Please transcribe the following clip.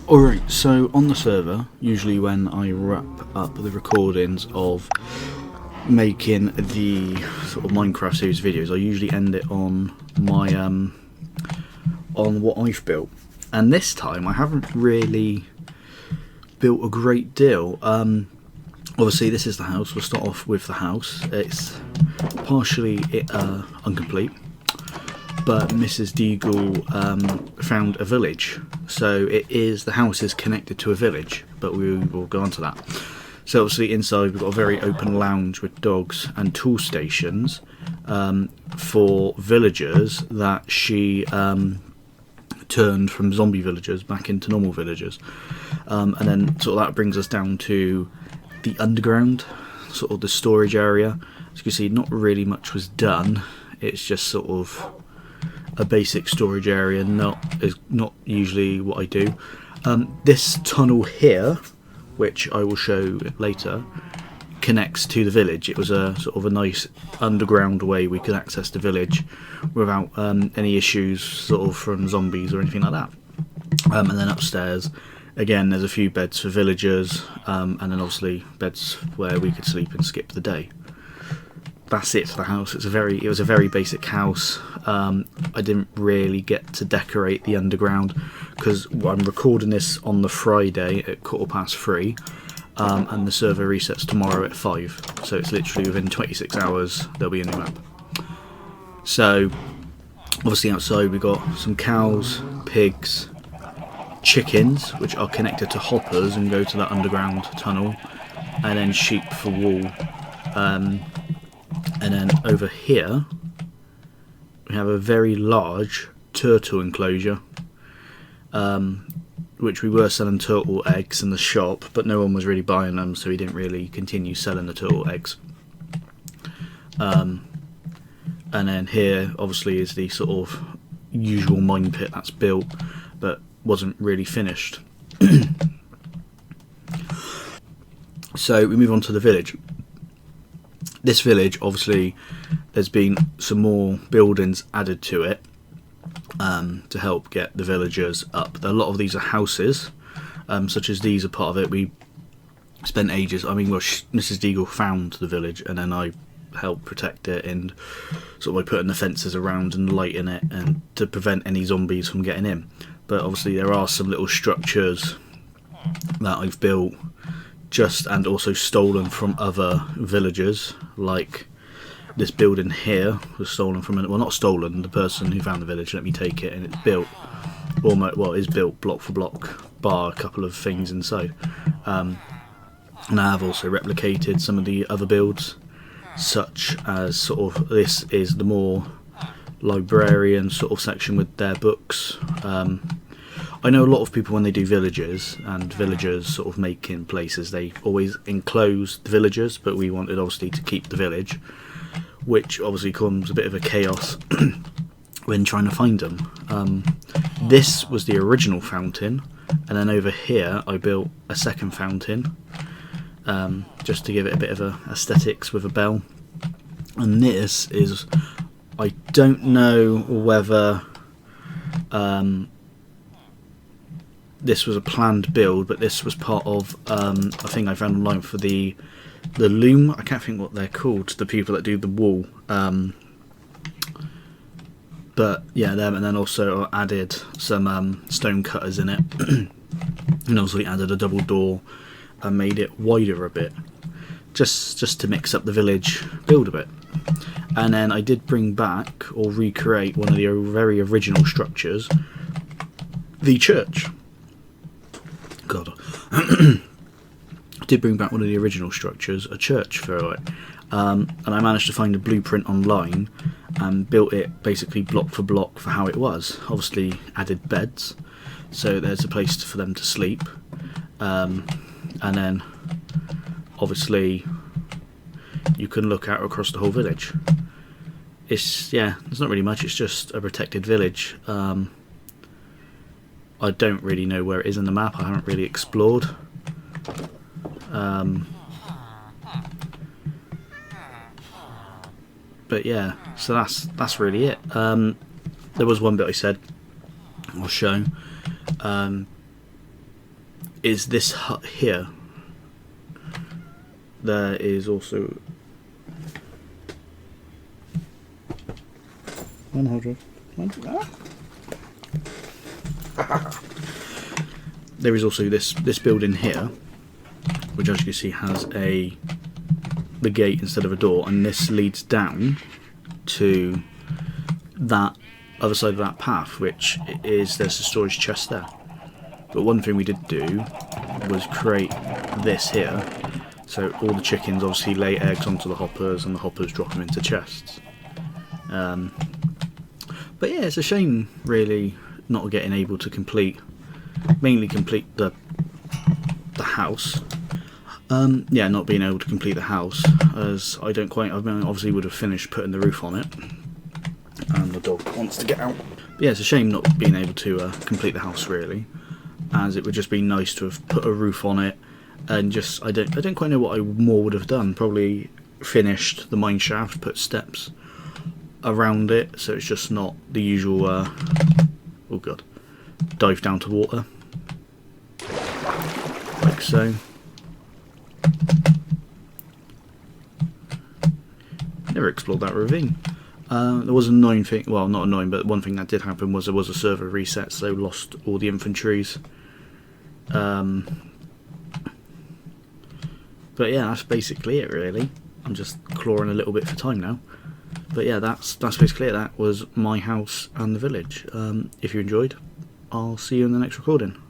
Alright, so on the server, usually when I wrap up the recordings of making the sort of Minecraft series videos, I usually end it on my on what I've built. And this time I haven't really built a great deal. Obviously this is the house. We'll start off with the house. It's partially incomplete, but Mrs. Deagle found a village. So the house is connected to a village, but we will go on to that. So obviously inside we've got a very open lounge with dogs and tool stations for villagers that she turned from zombie villagers back into normal villagers. And then sort of that brings us down to the underground, sort of the storage area. As you can see, not really much was done. It's just sort of a basic storage area, not usually what I do. This tunnel here, which I will show later, connects to the village. It was a sort of a nice underground way we could access the village without any issues sort of from zombies or anything like that. And then upstairs again there's a few beds for villagers, and then obviously beds where we could sleep and skip the day. That's it for the house. It was a very basic house. I didn't really get to decorate the underground because I'm recording this on the Friday at 3:15, and the server resets tomorrow at 5. So it's literally within 26 hours there'll be a new map. So obviously outside we got some cows, pigs, chickens, which are connected to hoppers and go to that underground tunnel, and then sheep for wool. And then over here we have a very large turtle enclosure, which we were selling turtle eggs in the shop, but no one was really buying them, so we didn't really continue selling the turtle eggs. And then here obviously is the sort of usual mine pit that's built but wasn't really finished. So we move on to the village. This village, obviously, there's been some more buildings added to it to help get the villagers up. A lot of these are houses, such as these are part of it. We spent ages, Mrs. Deagle found the village, and then I helped protect it and sort of by putting the fences around and lighting it and to prevent any zombies from getting in. But obviously there are some little structures that I've built and also stolen from other villagers, like this building here was stolen from not stolen, the person who found the village let me take it, and it's built is built block for block, bar a couple of things inside. And I have also replicated some of the other builds, such as sort of this is the more librarian sort of section with their books. I know a lot of people when they do villages and villagers sort of making places, they always enclose the villagers, but we wanted obviously to keep the village, which obviously comes a bit of a chaos when trying to find them. This was the original fountain, and then over here I built a second fountain, just to give it a bit of a aesthetics with a bell. And this is, I don't know whether this was a planned build, but this was part of a thing I found online for the loom. I can't think what they're called, the people that do the wool. But yeah, them, and then also added some stone cutters in it, and also added a double door and made it wider a bit, just to mix up the village build a bit. And then I did bring back or recreate one of the very original structures, the church. God, I did bring back one of the original structures, a church for it, and I managed to find a blueprint online and built it basically block for block for how it was. Obviously added beds, so there's a place for them to sleep, and then obviously you can look out across the whole village. There's not really much, it's just a protected village. I don't really know where it is in the map, I haven't really explored. But yeah, so that's really it. There was one bit I said I'll show. is this hut here. There is also there is also this building here, which as you can see has the gate instead of a door, and this leads down to that other side of that path, which is, there's a storage chest there. But one thing we did do was create this here, so all the chickens obviously lay eggs onto the hoppers and the hoppers drop them into chests. But yeah, it's a shame really not getting able to mainly complete the house. Yeah, not being able to complete the house, as I obviously would have finished putting the roof on it, and the dog wants to get out. But yeah, it's a shame not being able to complete the house really, as it would just be nice to have put a roof on it, and just I don't quite know what I more would have done. Probably finished the mine shaft, put steps around it, so it's just not the usual oh god, dive down to water like so. Never explored that ravine. There was an annoying thing, well not annoying, but one thing that did happen was there was a server reset, so lost all the inventories. But yeah, that's basically it really. I'm just clawing a little bit for time now. But yeah, that's basically it. That was my house and the village. If you enjoyed, I'll see you in the next recording.